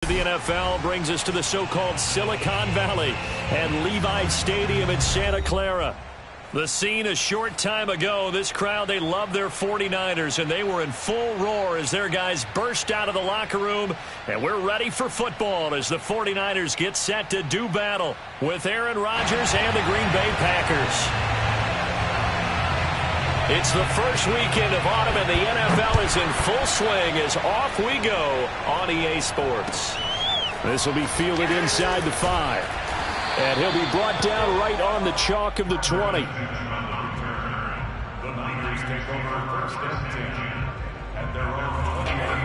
The NFL brings us to the so-called Silicon Valley and Levi Stadium in Santa Clara. The scene a short time ago, this crowd, they love their 49ers, and they were in full roar as their guys burst out of the locker room. And we're ready for football as the 49ers get set to do battle with Aaron Rodgers and the Green Bay Packers. It's the first weekend of autumn, and the NFL is in full swing as off we go on EA Sports. This will be fielded inside the 5. And he'll be brought down right on the chalk of the 20. The Niners take over first and 10 at their own 28.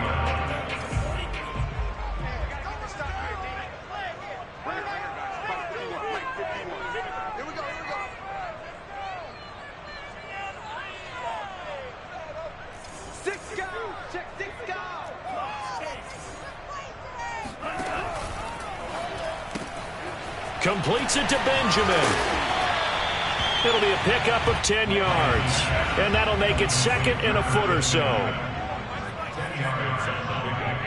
Completes it to Benjamin. It'll be a pickup of 10 yards. And that'll make it second and a foot or so. 10 yards on the pickup.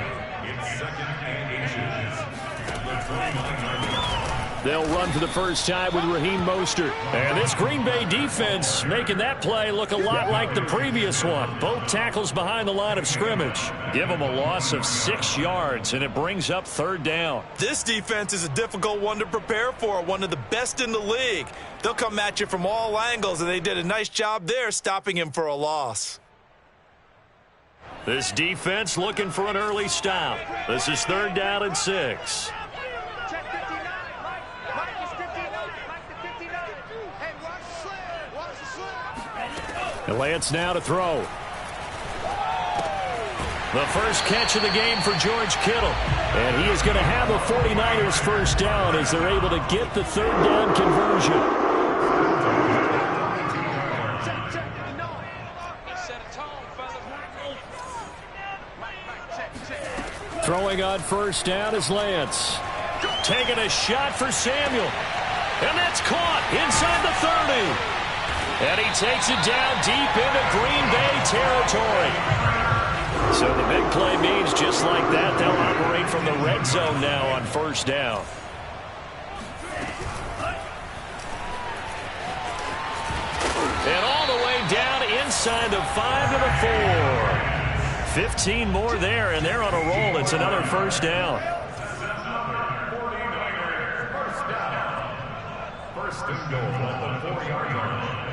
It's second and inches. At the 29-yard line. They'll run for the first time with Raheem Mostert. And this Green Bay defense making that play look a lot like the previous one. Both tackles behind the line of scrimmage. Give them a loss of 6 yards, and it brings up third down. This defense is a difficult one to prepare for, one of the best in the league. They'll come at you from all angles, and they did a nice job there stopping him for a loss. This defense looking for an early stop. This is third down and 6. And Lance now to throw. The first catch of the game for George Kittle. And he is going to have a 49ers first down as they're able to get the third down conversion. Throwing on first down is Lance. Taking a shot for Samuel. And that's caught inside the 30. And he takes it down deep into Green Bay territory. So the big play means just like that, they'll operate from the red zone now on first down. And all the way down inside the 5 to the 4. 15 more there, and they're on a roll. It's another first down. 49ers first down. First and goal on the 4-yard line.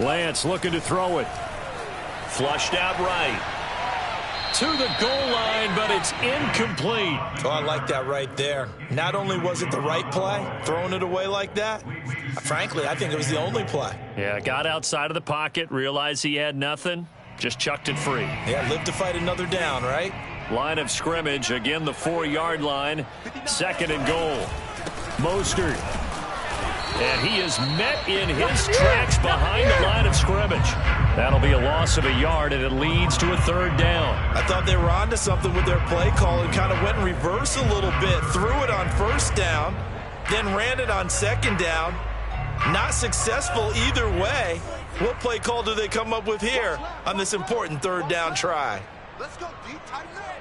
Lance looking to throw it. Flushed out right. To the goal line, but it's incomplete. Oh, I like that right there. Not only was it the right play, throwing it away like that, frankly, I think it was the only play. Yeah, got outside of the pocket, realized he had nothing, just chucked it free. Yeah, live to fight another down, right? Line of scrimmage, again the 4-yard line. Second and goal. Mostert. And he is met in his tracks behind the line of scrimmage. That'll be a loss of a yard, and it leads to a third down. I thought they were onto something with their play call and kind of went in reverse a little bit. Threw it on first down, then ran it on second down. Not successful either way. What play call do they come up with here on this important third down try? Let's go deep, tighten up.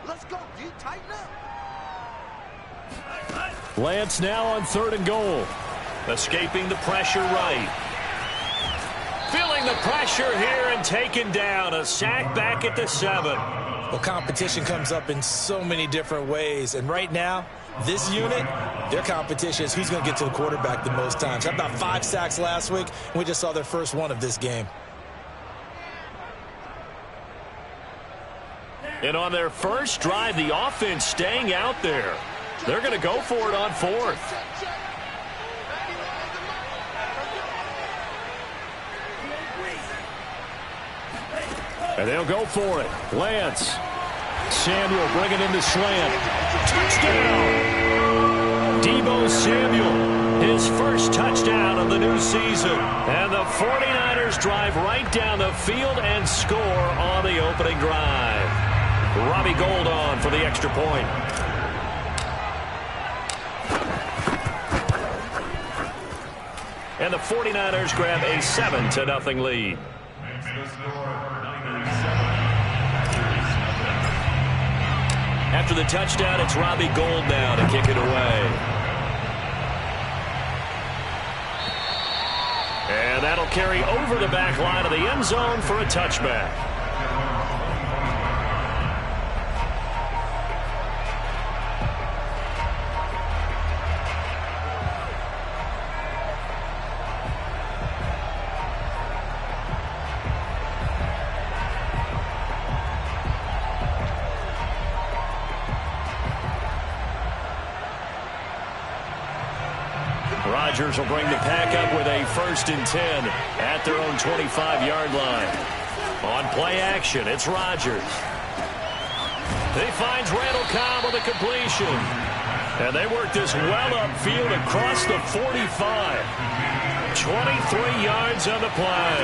Let's go deep, tighten up. Lance now on third and goal. Escaping the pressure right. Feeling the pressure here and taken down. A sack back at the 7. Well, competition comes up in so many different ways. And right now, this unit, their competition is who's going to get to the quarterback the most times. How about 5 sacks last week? We just saw their first one of this game. And on their first drive, the offense staying out there. They're going to go for it on 4th. And they'll go for it. Lance. Samuel bringing in the slant. Touchdown! Deebo Samuel, his first touchdown of the new season. And the 49ers drive right down the field and score on the opening drive. Robbie Gould on for the extra point. And the 49ers grab a 7-0 lead. After the touchdown, it's Robbie Gould now to kick it away. And that'll carry over the back line of the end zone for a touchback. Rodgers will bring the pack up with a 1st and 10 at their own 25-yard line. On play action, it's Rodgers. He finds Randall Cobb with a completion. And they work this well upfield across the 45. 23 yards on the play.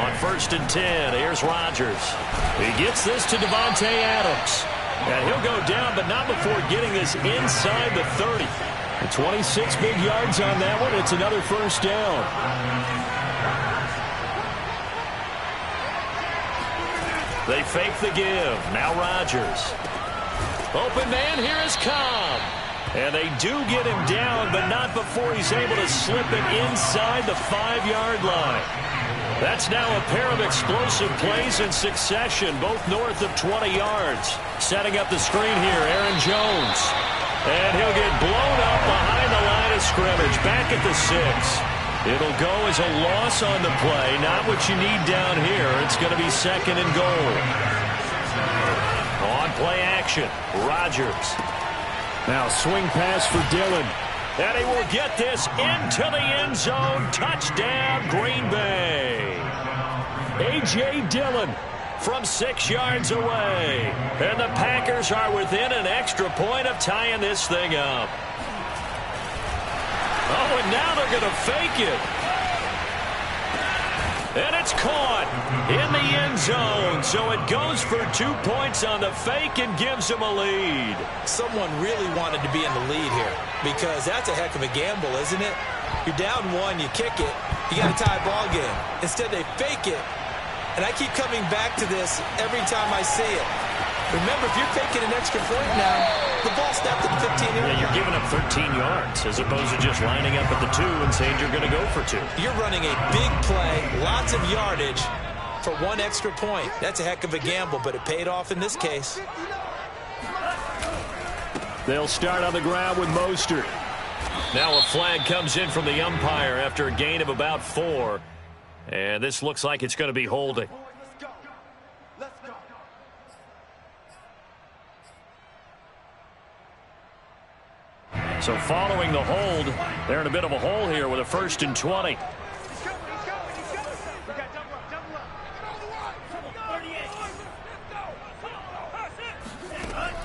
On 1st and 10, here's Rodgers. He gets this to Davante Adams. And he'll go down, but not before getting this inside the 30. 26 big yards on that one. It's another 1st down. They fake the give. Now Rodgers. Open man, here is Cobb. And they do get him down, but not before he's able to slip it inside the 5-yard line. That's now a pair of explosive plays in succession, both north of 20 yards. Setting up the screen here, Aaron Jones. And he'll get blown up behind the line of scrimmage, back at the 6. It'll go as a loss on the play, not what you need down here. It's going to be 2nd and goal. On play action, Rodgers. Now swing pass for Dillon. And he will get this into the end zone. Touchdown, Green Bay. A.J. Dillon from 6 yards away. And the Packers are within an extra point of tying this thing up. Oh, and now they're going to fake it. And it's caught in the end zone. So it goes for 2 points on the fake and gives them a lead. Someone really wanted to be in the lead here because that's a heck of a gamble, isn't it? You're down 1, you kick it, you got a tie ball game. Instead, they fake it. And I keep coming back to this every time I see it. Remember, if you're taking an extra point now, the ball snapped at the 15-yard line. Yeah, you're giving up 13 yards as opposed to just lining up at the 2 and saying you're going to go for 2. You're running a big play, lots of yardage for 1 extra point. That's a heck of a gamble, but it paid off in this case. They'll start on the ground with Mostert. Now a flag comes in from the umpire after a gain of about 4. And this looks like it's going to be holding. Let's go. So following the hold, they're in a bit of a hole here with a 1st and 20.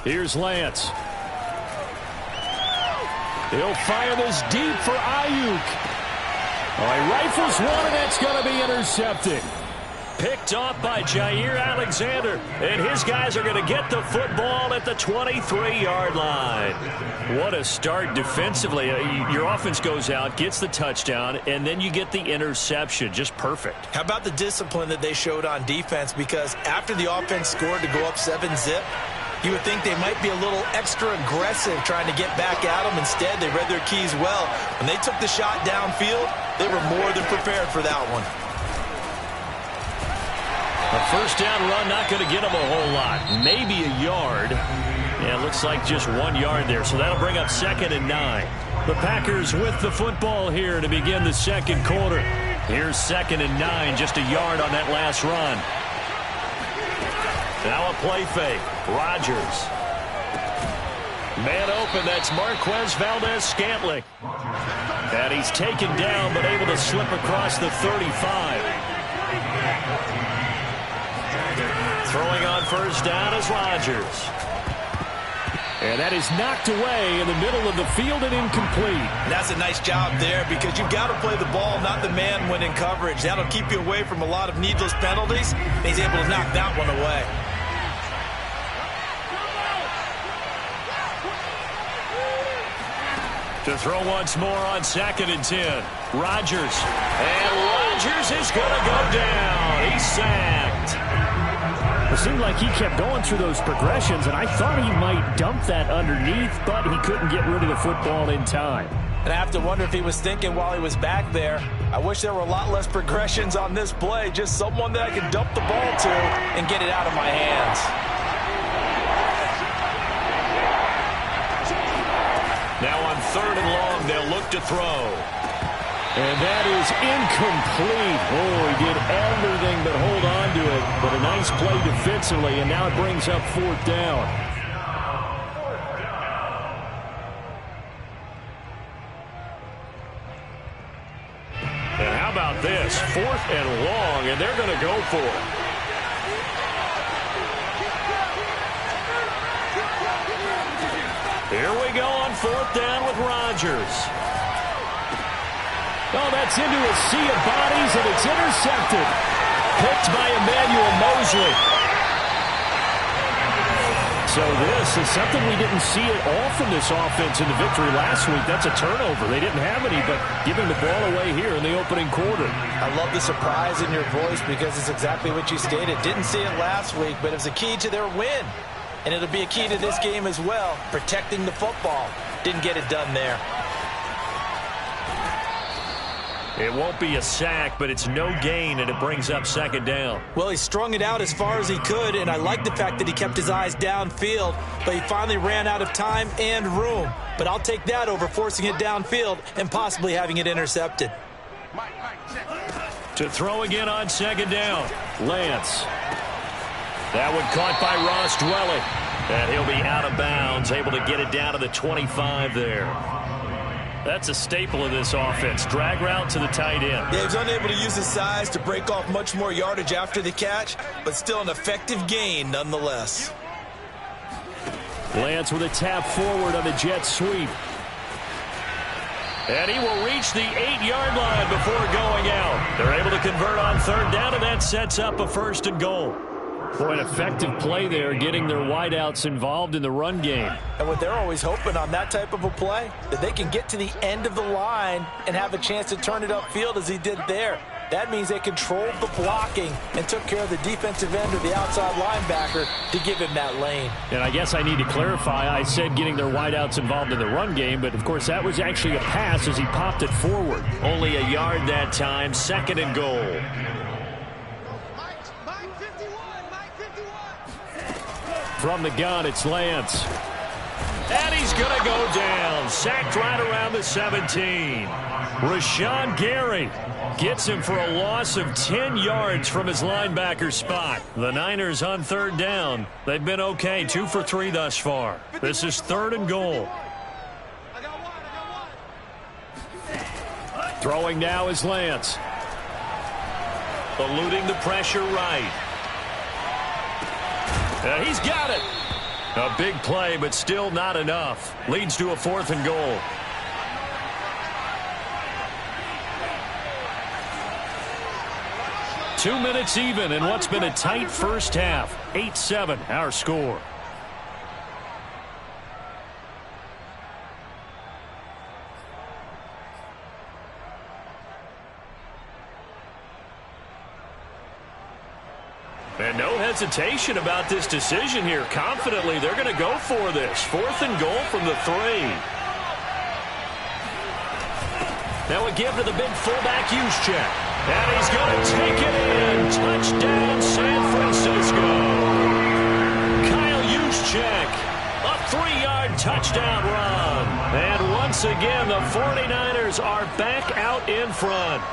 Here's Lance. He'll fire this deep for Ayuk. Oh, he rifles one, and that's going to be intercepted. Picked off by Jair Alexander, and his guys are going to get the football at the 23-yard line. What a start defensively. Your offense goes out, gets the touchdown, and then you get the interception. Just perfect. How about the discipline that they showed on defense? Because after the offense scored to go up 7-zip, you would think they might be a little extra aggressive trying to get back at them. Instead, they read their keys well. When they took the shot downfield, they were more than prepared for that one. A 1st down run, not going to get them a whole lot. Maybe a yard. Yeah, it looks like just 1 yard there. So that'll bring up 2nd and 9. The Packers with the football here to begin the 2nd quarter. Here's 2nd and 9, just a yard on that last run. Now a play fake. Rodgers. Man open, that's Marquez Valdez-Scantling. And he's taken down, but able to slip across the 35. Throwing on 1st down is Rodgers. And that is knocked away in the middle of the field and incomplete. That's a nice job there because you've got to play the ball, not the man when in coverage. That'll keep you away from a lot of needless penalties. He's able to knock that one away. To throw once more on 2nd and 10. Rodgers. And Rodgers is going to go down. He's sacked. It seemed like he kept going through those progressions, and I thought he might dump that underneath, but he couldn't get rid of the football in time. And I have to wonder if he was thinking while he was back there, I wish there were a lot less progressions on this play, just someone that I could dump the ball to and get it out of my hands. Now on 3rd and long, they'll look to throw. And that is incomplete. Oh, he did everything but hold on to it. But a nice play defensively, and now it brings up 4th down. And how about this? 4th and long, and they're going to go for it. Here we go on 4th down with Rodgers. Oh, that's into a sea of bodies, and it's intercepted. Picked by Emmanuel Mosley. So this is something we didn't see at all from this offense in the victory last week. That's a turnover. They didn't have any, but giving the ball away here in the opening quarter. I love the surprise in your voice because it's exactly what you stated. Didn't see it last week, but it was a key to their win. And it'll be a key to this game as well, protecting the football. Didn't get it done there. It won't be a sack, but it's no gain, and it brings up 2nd down. Well, he strung it out as far as he could, and I like the fact that he kept his eyes downfield, but he finally ran out of time and room. But I'll take that over forcing it downfield and possibly having it intercepted. To throw again on 2nd down, Lance. That one caught by Ross Dwelling, and he'll be out of bounds, able to get it down to the 25 there. That's a staple of this offense. Drag route to the tight end. Yeah, he's unable to use his size to break off much more yardage after the catch, but still an effective gain nonetheless. Lance with a tap forward on the jet sweep. And he will reach the 8-yard line before going out. They're able to convert on 3rd down, and that sets up a 1st and goal. Boy, an effective play there, getting their wideouts involved in the run game. And what they're always hoping on that type of a play, that they can get to the end of the line and have a chance to turn it upfield as he did there. That means they controlled the blocking and took care of the defensive end or the outside linebacker to give him that lane. And I guess I need to clarify, I said getting their wideouts involved in the run game, but of course that was actually a pass as he popped it forward. Only a yard that time, 2nd and goal. From the gun, it's Lance. And he's going to go down. Sacked right around the 17. Rashawn Gary gets him for a loss of 10 yards from his linebacker spot. The Niners on 3rd down. They've been okay, 2 for 3 thus far. This is 3rd and goal. Throwing now is Lance. Eluding the pressure right. He's got it. A big play, but still not enough. Leads to a 4th and goal. Two minutes even in what's been a tight first half. 8-7, our score. And no hesitation about this decision here. Confidently, they're going to go for this. 4th and goal from the 3. Now a give to the big fullback, Juszczyk. And he's going to take it in. Touchdown, San Francisco. Kyle Juszczyk, a 3-yard touchdown run. And once again, the 49ers are back out in front.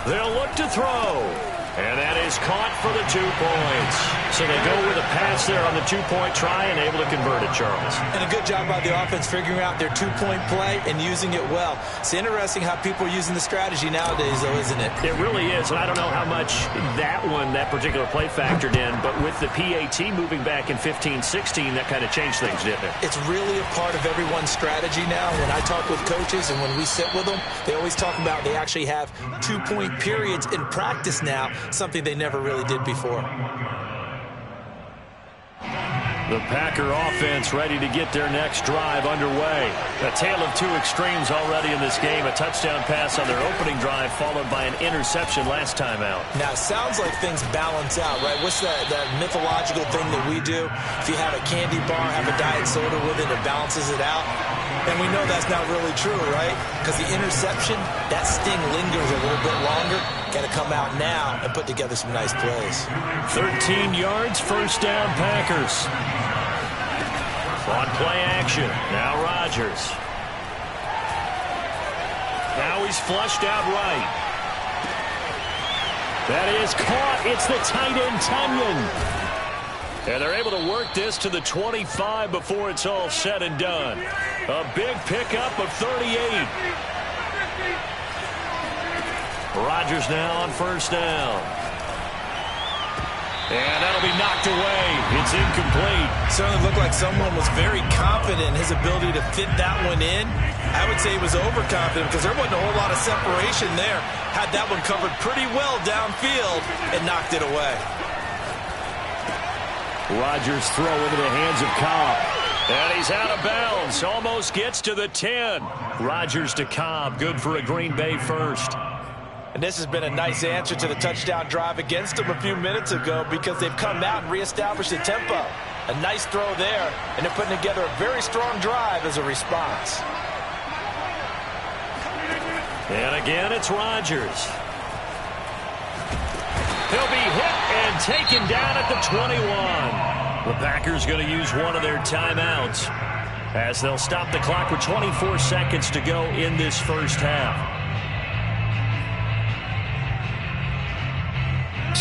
They'll look to throw. And that is caught for the 2 points. So they go with a pass there on the 2-point try and able to convert it, Charles. And a good job by the offense figuring out their 2-point play and using it well. It's interesting how people are using the strategy nowadays, though, isn't it? It really is, and I don't know how much that particular play factored in, but with the PAT moving back in 15-16, that kind of changed things, didn't it? It's really a part of everyone's strategy now. When I talk with coaches and when we sit with them, they always talk about they actually have 2-point periods in practice now, something they never really did before. The Packer offense ready to get their next drive underway. A tale of two extremes already in this game. A touchdown pass on their opening drive followed by an interception last time out. Now, it sounds like things balance out, right? What's that mythological thing that we do? If you have a candy bar, have a diet soda with it, it balances it out. And we know that's not really true, right? Because the interception, that sting lingers a little bit longer. Got to come out now and put together some nice plays. 13 yards, first down Packers. On play action, now Rodgers. Now he's flushed out right. That is caught. It's the tight end, Tonyan. And they're able to work this to the 25 before it's all said and done. A big pickup of 38. Rodgers now on first down. And that'll be knocked away. It's incomplete. Certainly looked like someone was very confident in his ability to fit that one in. I would say he was overconfident because there wasn't a whole lot of separation there. Had that one covered pretty well downfield and knocked it away. Rodgers throw into the hands of Cobb. And he's out of bounds. Almost gets to the 10. Rodgers to Cobb. Good for a Green Bay first. And this has been a nice answer to the touchdown drive against them a few minutes ago because they've come out and reestablished the tempo. A nice throw there, and they're putting together a very strong drive as a response. And again, it's Rodgers. He'll be hit and taken down at the 21. The Packers going to use one of their timeouts as they'll stop the clock with 24 seconds to go in this first half.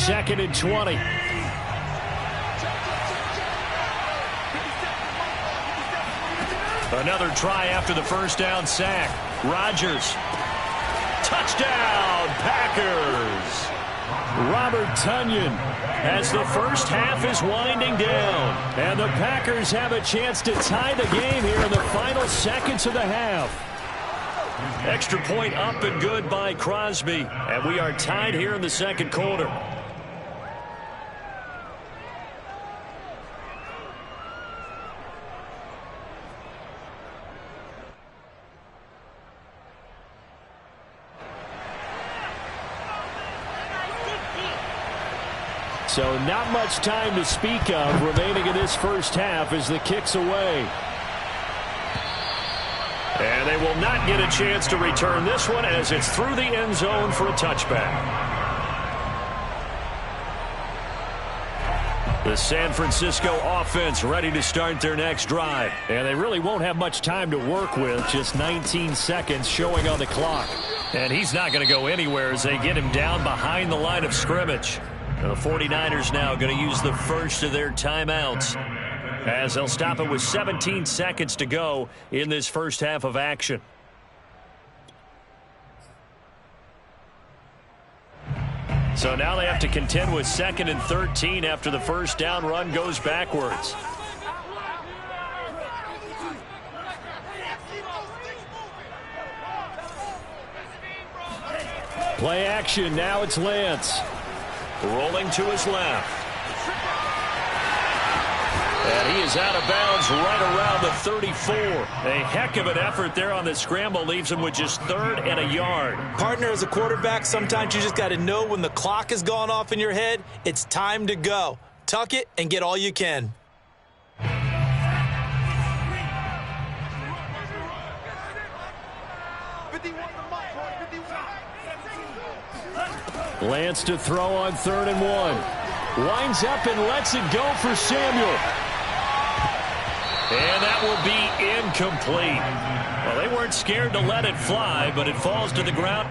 2nd and 20. Another try after the first down sack. Rodgers. Touchdown, Packers. Robert Tonyan as the first half is winding down. And the Packers have a chance to tie the game here in the final seconds of the half. Extra point up and good by Crosby. And we are tied here in the second quarter. So not much time to speak of remaining in this first half as the kick's away. And they will not get a chance to return this one as it's through the end zone for a touchback. The San Francisco offense ready to start their next drive. And they really won't have much time to work with, just 19 seconds showing on the clock. And he's not going to go anywhere as they get him down behind the line of scrimmage. The 49ers now going to use the first of their timeouts as they'll stop it with 17 seconds to go in this first half of action. So now they have to contend with 2nd and 13 after the first down run goes backwards. Play action. Now it's Lance. Rolling to his left. And he is out of bounds right around the 34. A heck of an effort there on the scramble leaves him with just 3rd and a yard. Partner, as a quarterback, sometimes you just got to know when the clock has gone off in your head, it's time to go. Tuck it and get all you can. Lance to throw on 3rd and 1. Winds up and lets it go for Samuel. And that will be incomplete. Well, they weren't scared to let it fly, but it falls to the ground.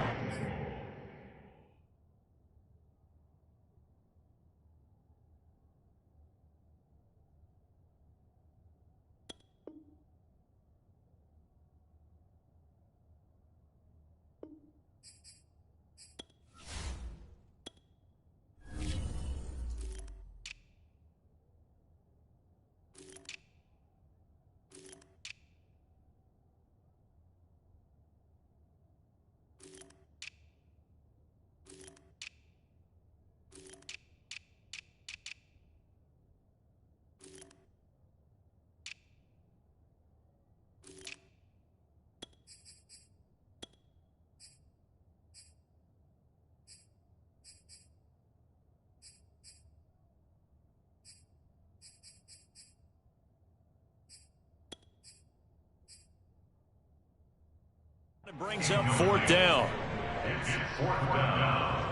It brings up 4th down. It's 4th down.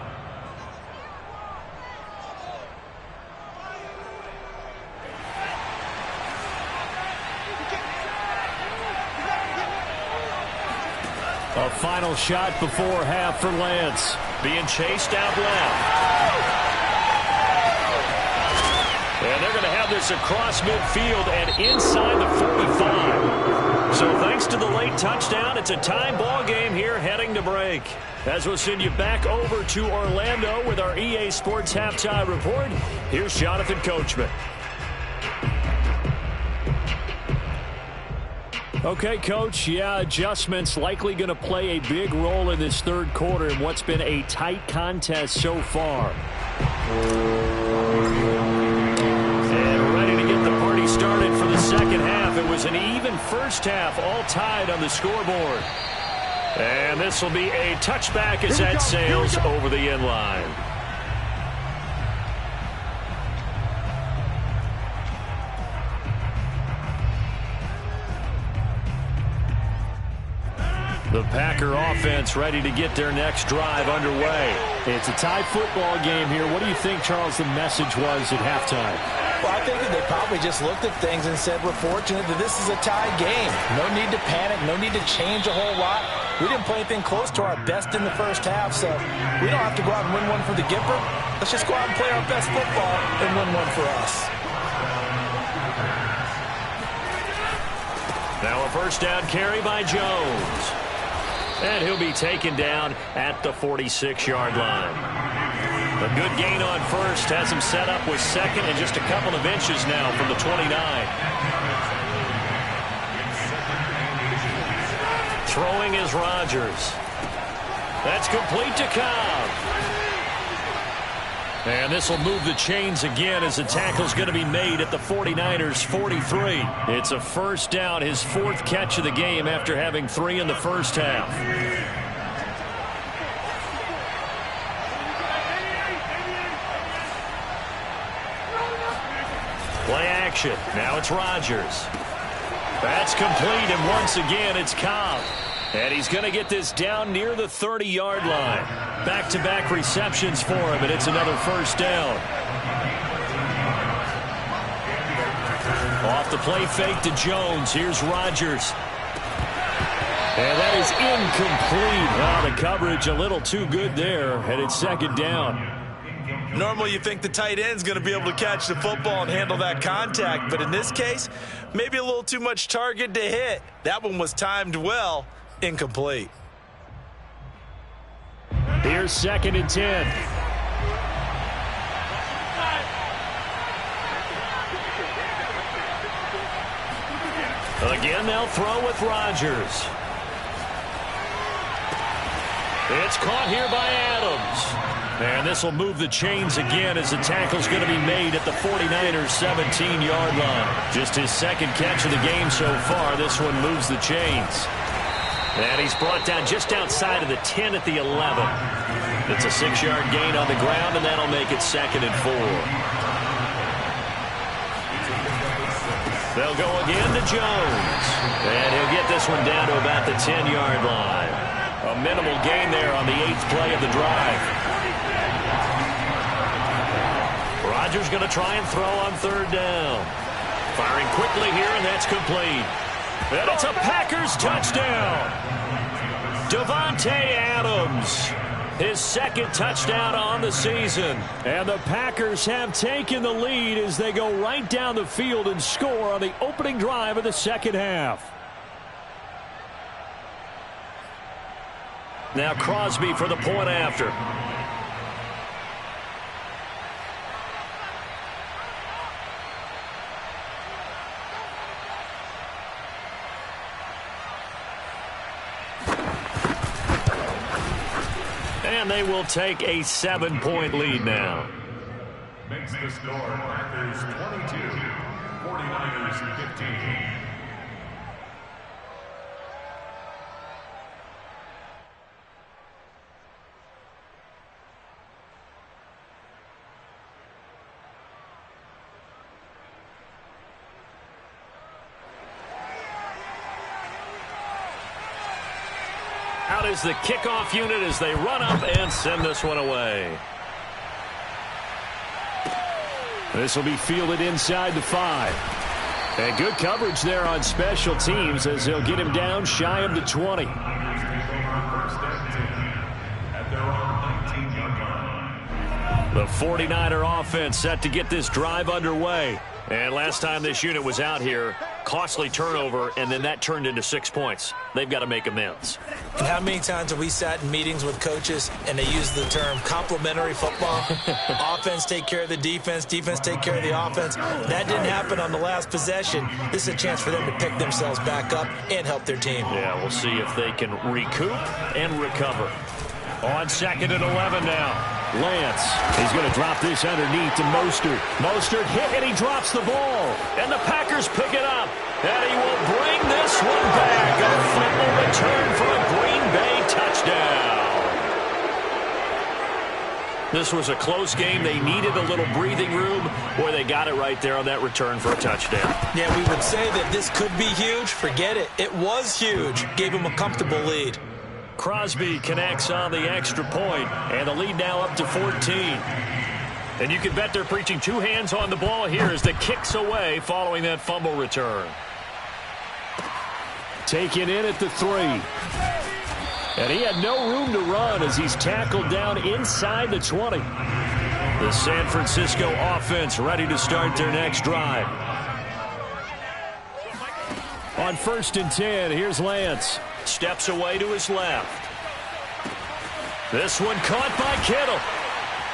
A final shot before half for Lance. Being chased out left. And they're going to have this across midfield and inside the 45. So thanks to the late touchdown, it's a tie ball game here heading to break. As we'll send you back over to Orlando with our EA Sports Halftime Report, here's Jonathan Coachman. Okay, Coach, adjustments likely going to play a big role in this third quarter in what's been a tight contest so far. And ready to get the party started for the second half. It was an even first half, all tied on the scoreboard. And this will be a touchback as that sails over the end line. The Packer offense ready to get their next drive underway. It's a tie football game here. What do you think, Charles, the message was at halftime? Well, I think that they probably just looked at things and said, we're fortunate that this is a tie game. No need to panic, no need to change a whole lot. We didn't play anything close to our best in the first half, so we don't have to go out and win one for the Gipper. Let's just go out and play our best football and win one for us. Now a first down carry by Jones. And he'll be taken down at the 46-yard line. A good gain on first has him set up with second and just a couple of inches now from the 29. Throwing is Rodgers. That's complete to Cobb. And this will move the chains again as the tackle's going to be made at the 49ers' 43. It's a first down, his 4th catch of the game after having 3 in the first half. Play action. Now it's Rodgers. That's complete, and once again it's Cobb. And he's going to get this down near the 30-yard line. Back-to-back receptions for him, and it's another first down. Off the play fake to Jones. Here's Rodgers. And that is incomplete. Wow, the coverage a little too good there, and it's second down. Normally you think the tight end's going to be able to catch the football and handle that contact, but in this case, maybe a little too much target to hit. That one was timed well. Incomplete. Here's 2nd and 10. Again, they'll throw with Rodgers. It's caught here by Adams. And this will move the chains again as the tackle's going to be made at the 49ers' 17-yard line. Just his 2nd catch of the game so far. This one moves the chains. And he's brought down just outside of the 10 at the 11. It's a 6-yard gain on the ground, and that'll make it 2nd and 4. They'll go again to Jones. And he'll get this one down to about the 10-yard line. A minimal gain there on the 8th play of the drive. Rodgers going to try and throw on 3rd down. Firing quickly here, and that's complete. And it's a Packers touchdown. Davante Adams, his 2nd touchdown on the season. And the Packers have taken the lead as they go right down the field and score on the opening drive of the second half. Now Crosby for the point after. And they will take a 7-point lead now. Makes the score Packers 22, 49ers 15. Out is the kickoff unit as they run up and send this one away. This will be fielded inside the 5. And good coverage there on special teams as they'll get him down shy of the 20. The 49er offense set to get this drive underway. And last time this unit was out here, costly turnover, and then that turned into 6 points. They've got to make amends. And how many times have we sat in meetings with coaches and they use the term complementary football? Offense take care of the defense, defense take care of the offense. That didn't happen on the last possession. This is a chance for them to pick themselves back up and help their team. Yeah, we'll see if they can recoup and recover. On 2nd and 11 now. Lance, he's going to drop this underneath to Mostert. Mostert hit and he drops the ball. And the Packers pick it up. And he will bring this one back. A fumble return for a Green Bay touchdown. This was a close game. They needed a little breathing room. Boy, they got it right there on that return for a touchdown. Yeah, we would say that this could be huge. Forget it. It was huge. Gave him a comfortable lead. Crosby connects on the extra point, and the lead now up to 14. And you can bet they're preaching 2 hands on the ball here as the kick's away following that fumble return. Taken in at the 3. And he had no room to run as he's tackled down inside the 20. The San Francisco offense ready to start their next drive. On 1st and 10, here's Lance. Steps away to his left. This one caught by Kittle.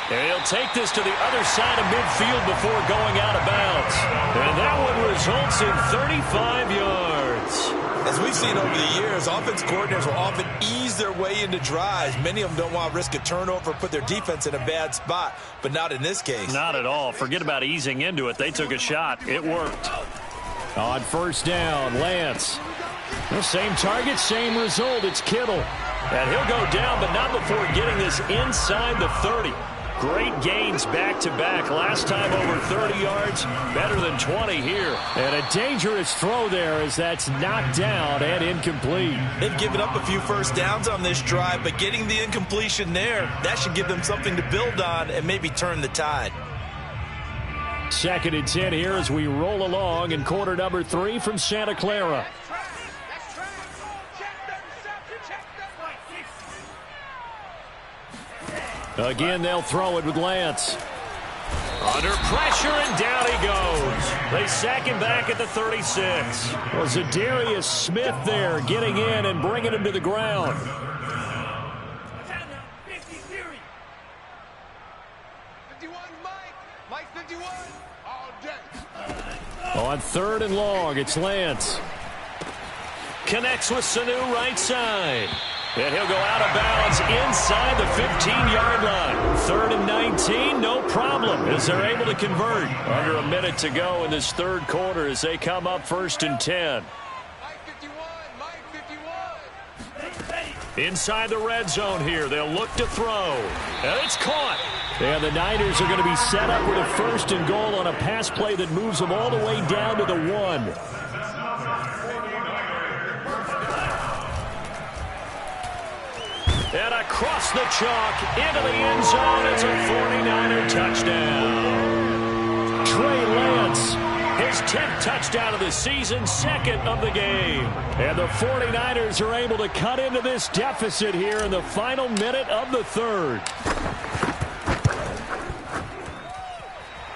And he'll take this to the other side of midfield before going out of bounds. And that one results in 35 yards. As we've seen over the years, offense coordinators will often ease their way into drives. Many of them don't want to risk a turnover or put their defense in a bad spot, but not in this case. Not at all. Forget about easing into it. They took a shot. It worked. On 1st down, Lance. The same target, same result. It's Kittle. And he'll go down, but not before getting this inside the 30. Great gains back-to-back. Last time over 30 yards, better than 20 here. And a dangerous throw there as that's knocked down and incomplete. They've given up a few first downs on this drive, but getting the incompletion there, that should give them something to build on and maybe turn the tide. 2nd and 10 here as we roll along in quarter number 3 from Santa Clara. Again, they'll throw it with Lance. Under pressure, and down he goes. They sack him back at the 36. Was Zadarius Smith there getting in and bringing him to the ground. 51, Mike 51, all day. On 3rd and long, it's Lance. Connects with Sanu right side. And he'll go out of bounds inside the 15-yard line. 3rd and 19, no problem, as they're able to convert. Under a minute to go in this 3rd quarter as they come up 1st and 10. Mike 51. Inside the red zone here, they'll look to throw. And it's caught. And the Niners are going to be set up with a 1st and goal on a pass play that moves them all the way down to the 1. And across the chalk, into the end zone, it's a 49er touchdown. Trey Lance, his 10th touchdown of the season, 2nd of the game. And the 49ers are able to cut into this deficit here in the final minute of the 3rd.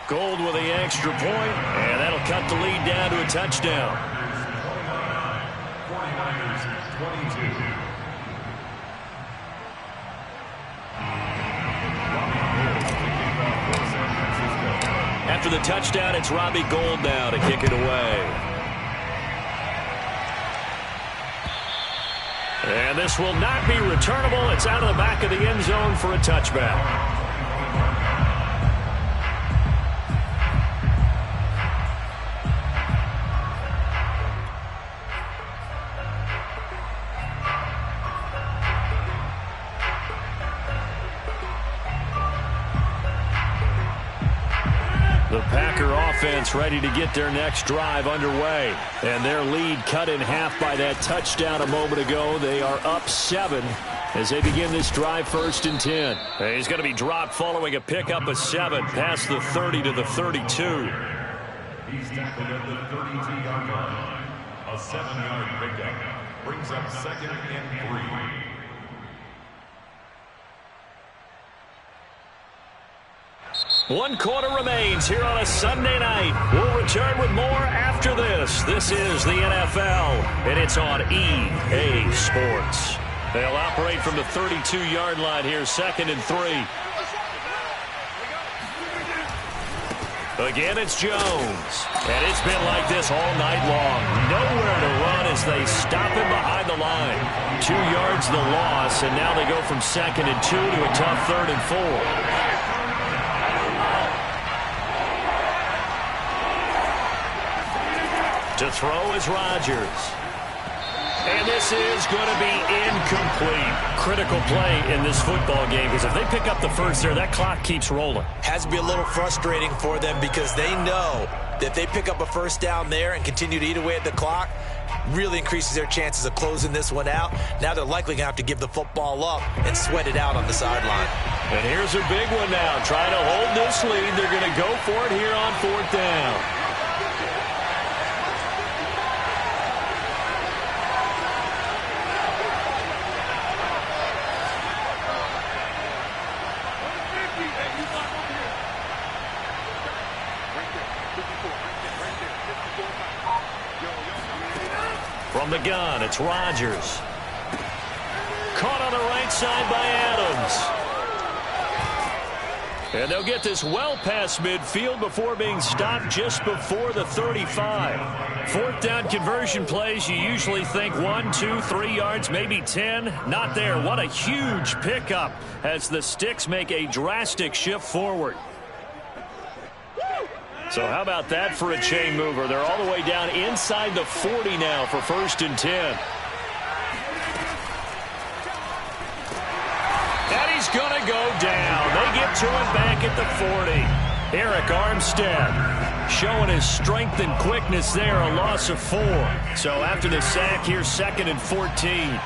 Gold with the extra point, and that'll cut the lead down to a touchdown. 49ers 22. After the touchdown, it's Robbie Gould now to kick it away. And this will not be returnable. It's out of the back of the end zone for a touchback. The Packer offense ready to get their next drive underway. And their lead cut in half by that touchdown a moment ago. They are up 7 as they begin this drive, 1st and 10. And he's going to be dropped following a pickup of 7 past the 30 to the 32. He's tackled at the 32-yard line. A 7-yard pickup brings up 2nd and 3. One quarter remains here on a Sunday night. We'll return with more after this. This is the NFL, and it's on EA Sports. They'll operate from the 32-yard line here, 2nd and 3. Again, it's Jones. And it's been like this all night long. Nowhere to run as they stop him behind the line. 2 yards the loss, and now they go from 2nd and 2 to a tough 3rd and 4. To throw is Rodgers. And this is going to be incomplete. Critical play in this football game because if they pick up the first there, that clock keeps rolling. Has to be a little frustrating for them because they know that if they pick up a first down there and continue to eat away at the clock, really increases their chances of closing this one out. Now they're likely going to have to give the football up and sweat it out on the sideline. And here's a big one now. Trying to hold this lead. They're going to go for it here on 4th down. From the gun, it's Rodgers. Caught on the right side by Adams. And they'll get this well past midfield before being stopped just before the 35. 4th down conversion plays, you usually think 1, 2, 3 yards, maybe 10. Not there. What a huge pickup as the Sticks make a drastic shift forward. So how about that for a chain mover? They're all the way down inside the 40 now for 1st and 10. And he's going to go down. They get to him back at the 40. Eric Armstead showing his strength and quickness there, a loss of 4. So after the sack, here's 2nd and 14.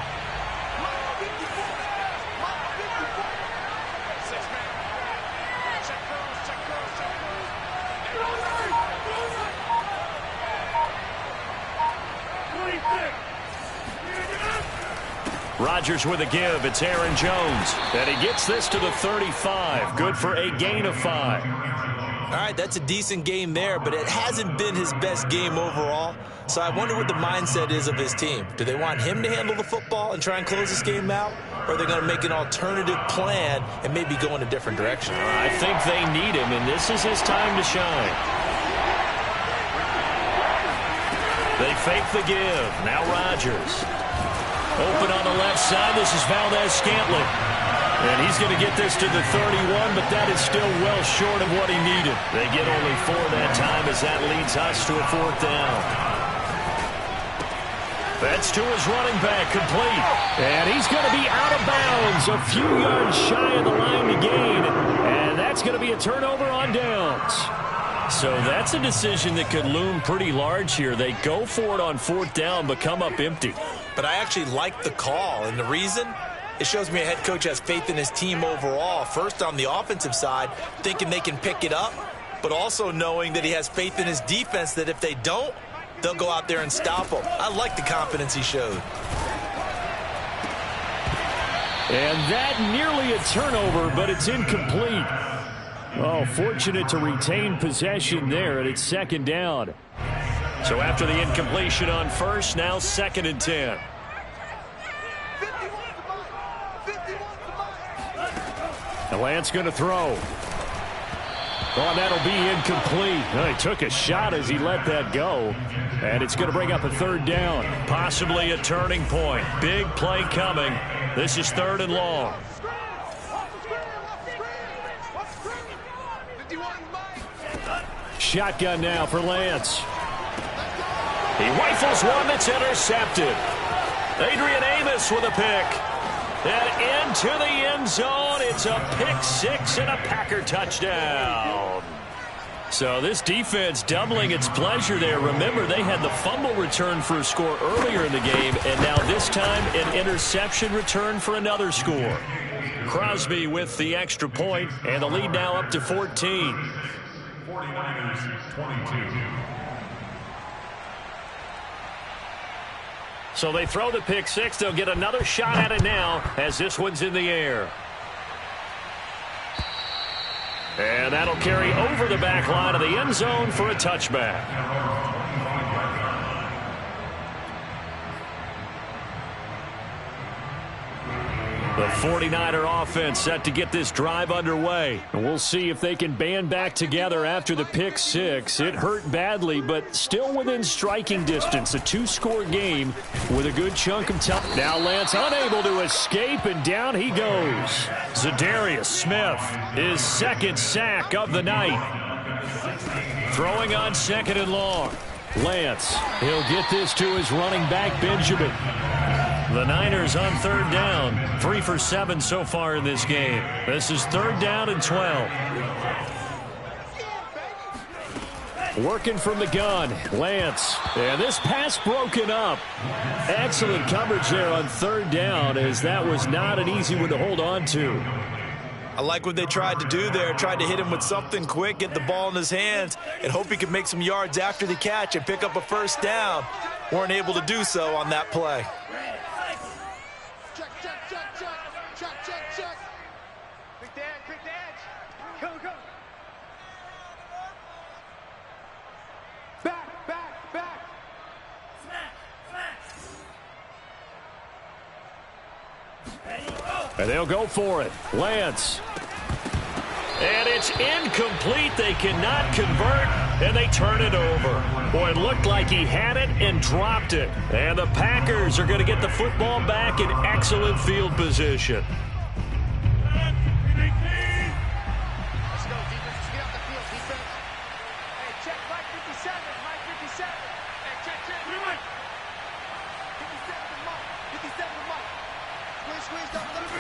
Rodgers with a give. It's Aaron Jones. And he gets this to the 35. Good for a gain of 5. All right, that's a decent game there, but it hasn't been his best game overall. So I wonder what the mindset is of his team. Do they want him to handle the football and try and close this game out? Or are they going to make an alternative plan and maybe go in a different direction? I think they need him, and this is his time to shine. They fake the give. Now Rodgers. Open on the left side. This is Valdez-Scantling. And he's going to get this to the 31, but that is still well short of what he needed. They get only 4 that time as that leads us to a 4th down. That's to his running back, complete. And he's going to be out of bounds, a few yards shy of the line to gain. And that's going to be a turnover on downs. So that's a decision that could loom pretty large here. They go for it on 4th down, but come up empty. But I actually like the call, and the reason? It shows me a head coach has faith in his team overall. First, on the offensive side, thinking they can pick it up, but also knowing that he has faith in his defense that if they don't, they'll go out there and stop them. I like the confidence he showed. And that nearly a turnover, but it's incomplete. Oh, fortunate to retain possession there, and it's 2nd down. So after the incompletion on 1st, now 2nd and 10. The Lance going to throw. Oh, that'll be incomplete. Oh, he took a shot as he let that go. And it's going to bring up a 3rd down. Possibly a turning point. Big play coming. This is 3rd and long. Shotgun now for Lance. He rifles one that's intercepted. Adrian Amos with a pick. And into the end zone. It's a pick 6 and a Packer touchdown. So this defense doubling its pleasure there. Remember, they had the fumble return for a score earlier in the game, and now this time an interception return for another score. Crosby with the extra point, and the lead now up to 14. 49ers 22. So they throw the pick six. They'll get another shot at it now as this one's in the air. And that'll carry over the back line of the end zone for a touchback. The 49er offense set to get this drive underway. And we'll see if they can band back together after the pick six. It hurt badly, but still within striking distance. A two-score game with a good chunk of time. Now Lance unable to escape, and down he goes. Zadarius Smith, his second sack of the night. Throwing on second and long. Lance, he'll get this to his running back, Benjamin. The Niners on third down. 3 for 7 so far in this game. This is third down and 12. Working from the gun, Lance. And this pass broken up. Excellent coverage there on third down, as that was not an easy one to hold on to. I like what they tried to do there. Tried to hit him with something quick, get the ball in his hands, and hope he could make some yards after the catch and pick up a first down. Weren't able to do so on that play. Check. Quick dance. Go. Back. And they'll go for it. Lance. And it's incomplete. They cannot convert, and they turn it over. Boy, it looked like he had it and dropped it. And the Packers are going to get the football back in excellent field position. Let's go, defense. Let's get off the field, defense. Hey, check Mike 57. Mike 57. Hey, check. 57 to Mike. 57 to Mike. Squeeze, don't let him.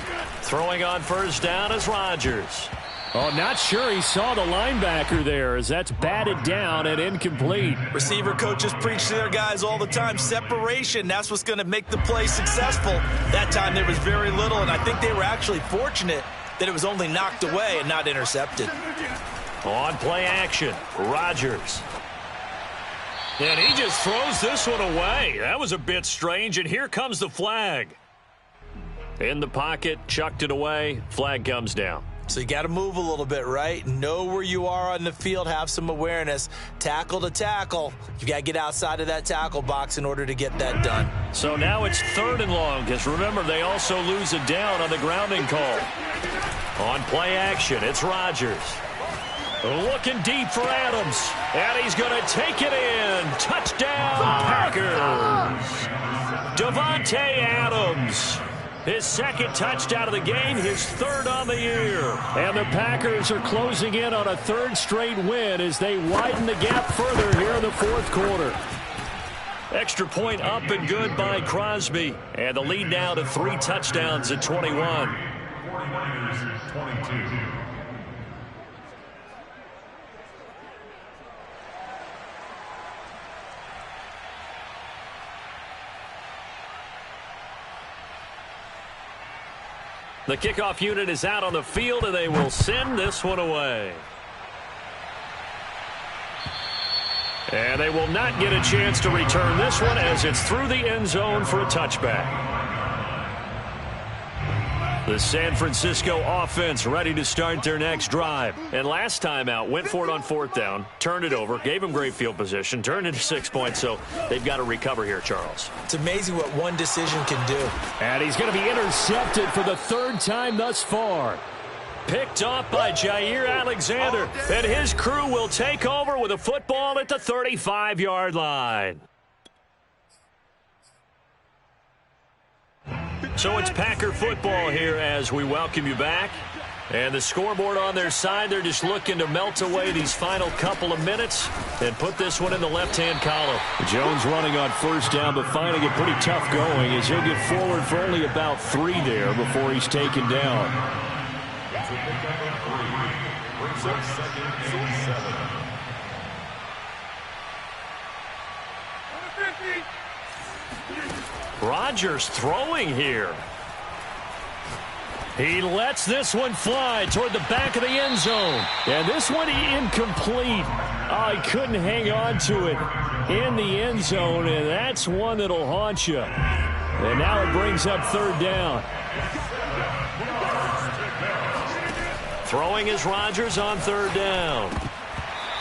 Throwing on first down is Rodgers. Oh, not sure he saw the linebacker there, as that's batted down and incomplete. Receiver coaches preach to their guys all the time. Separation, that's what's going to make the play successful. That time there was very little, and I think they were actually fortunate that it was only knocked away and not intercepted. On play action, Rodgers. And he just throws this one away. That was a bit strange, and here comes the flag. In the pocket, chucked it away, flag comes down. So you got to move a little bit, right? Know where you are on the field, have some awareness. Tackle to tackle. You got to get outside of that tackle box in order to get that done. So now it's third and long, because remember, they also lose a down on the grounding call. On play action, it's Rodgers. Looking deep for Adams. And he's going to take it in. Touchdown, Packers. Davante Adams. His second touchdown of the game, his third on the year. And the Packers are closing in on a third straight win as they widen the gap further here in the fourth quarter. Extra point up and good by Crosby. And the lead now to 3 touchdowns at 21. 49ers 22. The kickoff unit is out on the field, and they will send this one away. And they will not get a chance to return this one as it's through the end zone for a touchback. The San Francisco offense ready to start their next drive. And last time out, went for it on fourth down, turned it over, gave them great field position, turned into 6 points, so they've got to recover here, Charles. It's amazing what one decision can do. And he's going to be intercepted for the third time thus far. Picked off by Jair Alexander, and his crew will take over with a football at the 35-yard line. So it's Packer football here as we welcome you back. And the scoreboard on their side, they're just looking to melt away these final couple of minutes and put this one in the left-hand column. Jones running on first down, but finding it pretty tough going as he'll get forward for only about 3 there before he's taken down. Rodgers throwing here. He lets this one fly toward the back of the end zone. And this one incomplete. Oh, he couldn't hang on to it in the end zone, and that's one that'll haunt you. And now it brings up third down. Throwing is Rodgers on third down.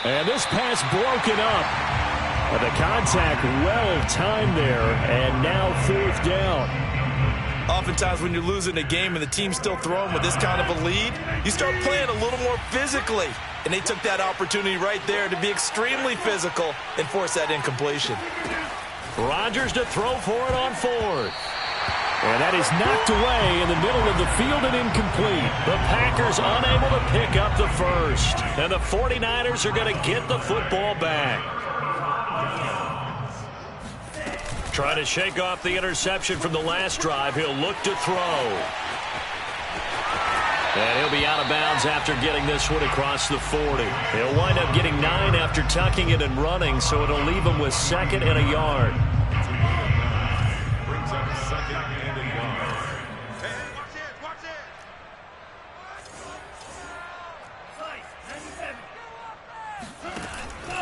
And this pass broken up. The contact well timed there, and now fourth down. Oftentimes when you're losing a game and the team's still throwing with this kind of a lead, you start playing a little more physically. And they took that opportunity right there to be extremely physical and force that incompletion. Rodgers to throw for it on fourth. And that is knocked away in the middle of the field and incomplete. The Packers unable to pick up the first. And the 49ers are going to get the football back. Trying to shake off the interception from the last drive. He'll look to throw. And he'll be out of bounds after getting this one across the 40. He'll wind up getting 9 after tucking it and running, so it'll leave him with 2nd and a yard. Brings up 2nd and a yard. Watch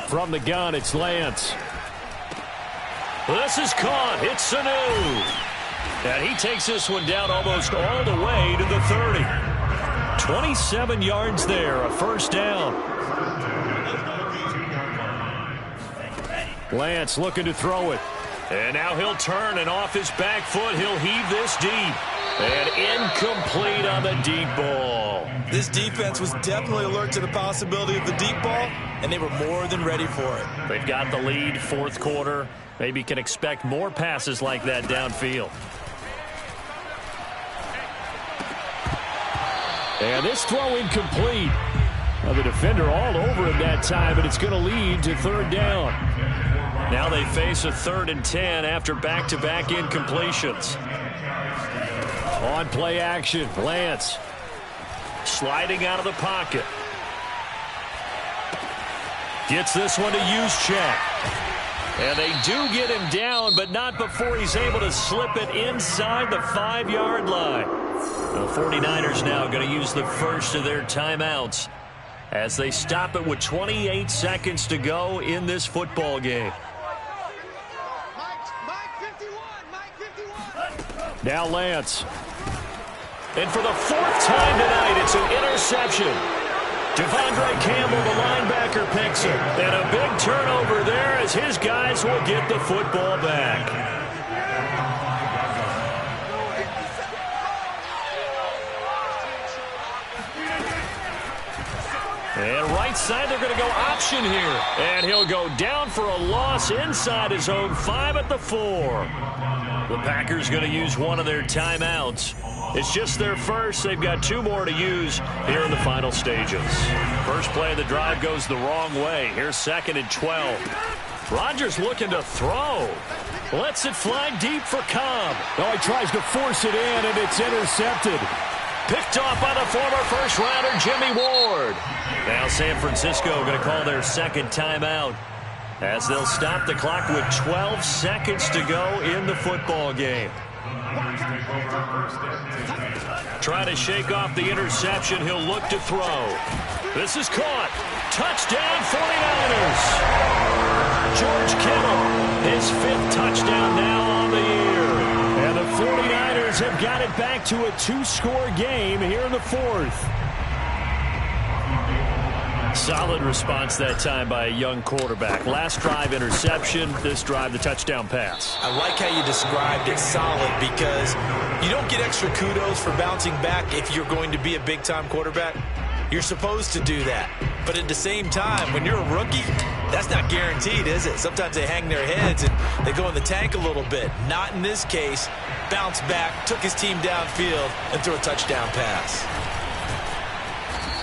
it. From the gun, it's Lance. This is caught. It's Sanu. And he takes this one down almost all the way to the 30. 27 yards there, a first down. Lance looking to throw it. And now he'll turn, and off his back foot, he'll heave this deep. And incomplete on the deep ball. This defense was definitely alert to the possibility of the deep ball, and they were more than ready for it. They've got the lead, fourth quarter. Maybe can expect more passes like that downfield. And this throw incomplete. Well, the defender all over him that time, but it's going to lead to third down. Now they face a 3rd and 10 after back-to-back incompletions. On play action, Lance. Sliding out of the pocket. Gets this one to Juszczyk. And they do get him down, but not before he's able to slip it inside the 5-yard line. The 49ers now going to use the first of their timeouts as they stop it with 28 seconds to go in this football game. Mike 51. Now Lance. And for the 4th time tonight, it's an interception. Devondre Campbell, the linebacker, picks it. And a big turnover there as his guys will get the football back. And right side, they're going to go option here. And he'll go down for a loss inside his own 5 at the 4. The Packers going to use one of their timeouts. It's just their first. They've got 2 more to use here in the final stages. First play of the drive goes the wrong way. Here's 2nd and 12. Rodgers looking to throw. Lets it fly deep for Cobb. Oh, he tries to force it in, and it's intercepted. Picked off by the former first-rounder Jimmy Ward. Now San Francisco going to call their 2nd timeout as they'll stop the clock with 12 seconds to go in the football game. Trying to shake off the interception. He'll look to throw. This is caught. Touchdown 49ers. George Kittle, his 5th touchdown now on the year. And the 49ers have got it back to a 2-score game here in the 4th. Solid response that time by a young quarterback. Last drive, interception. This drive, the touchdown pass. I like how you described it, solid, because you don't get extra kudos for bouncing back if you're going to be a big-time quarterback. You're supposed to do that. But at the same time, when you're a rookie, that's not guaranteed, is it? Sometimes they hang their heads and they go in the tank a little bit. Not in this case. Bounced back, took his team downfield, and threw a touchdown pass.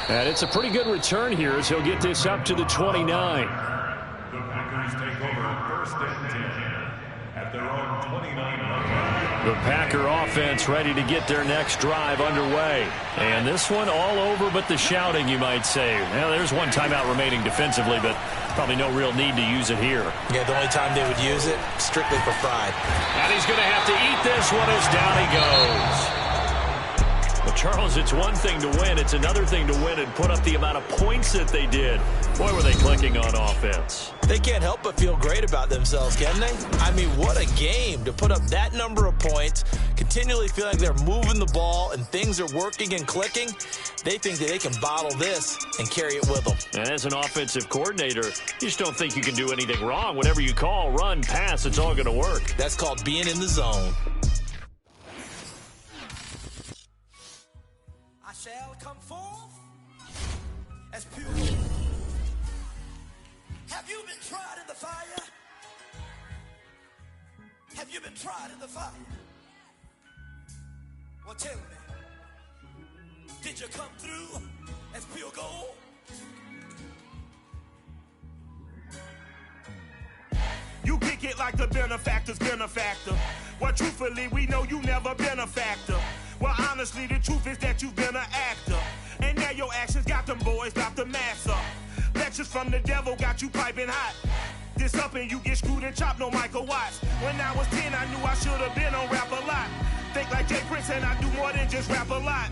And it's a pretty good return here as he'll get this up to the 29. The Packers take over 1st and 10. at their own 29-yard The Packer offense ready to get their next drive underway. And this one all over but the shouting, you might say. Well, there's one timeout remaining defensively, but probably no real need to use it here. Yeah, the only time they would use it, strictly for pride. And he's going to have to eat this one as down he goes. Well, Charles, it's one thing to win. It's another thing to win and put up the amount of points that they did. Boy, were they clicking on offense. They can't help but feel great about themselves, can they? I mean, what a game to put up that number of points, continually feel like they're moving the ball and things are working and clicking. They think that they can bottle this and carry it with them. And as an offensive coordinator, you just don't think you can do anything wrong. Whatever you call, run, pass, it's all going to work. That's called being in the zone. I shall come forth as pure. Have you been tried in the fire? Have you been tried in the fire? Well, tell me, did you come through as pure gold? You kick it like the benefactor's benefactor. Well, truthfully, we know you never been a factor. Well, honestly, the truth is that you've been an actor. And now your actions got them boys about to mass up. Lectures from the devil got you piping hot. This up and you get screwed and chopped, no Michael Watts. When I was 10, I knew I should have been on rap a lot. Think like Jay Prince and I do more than just rap a lot.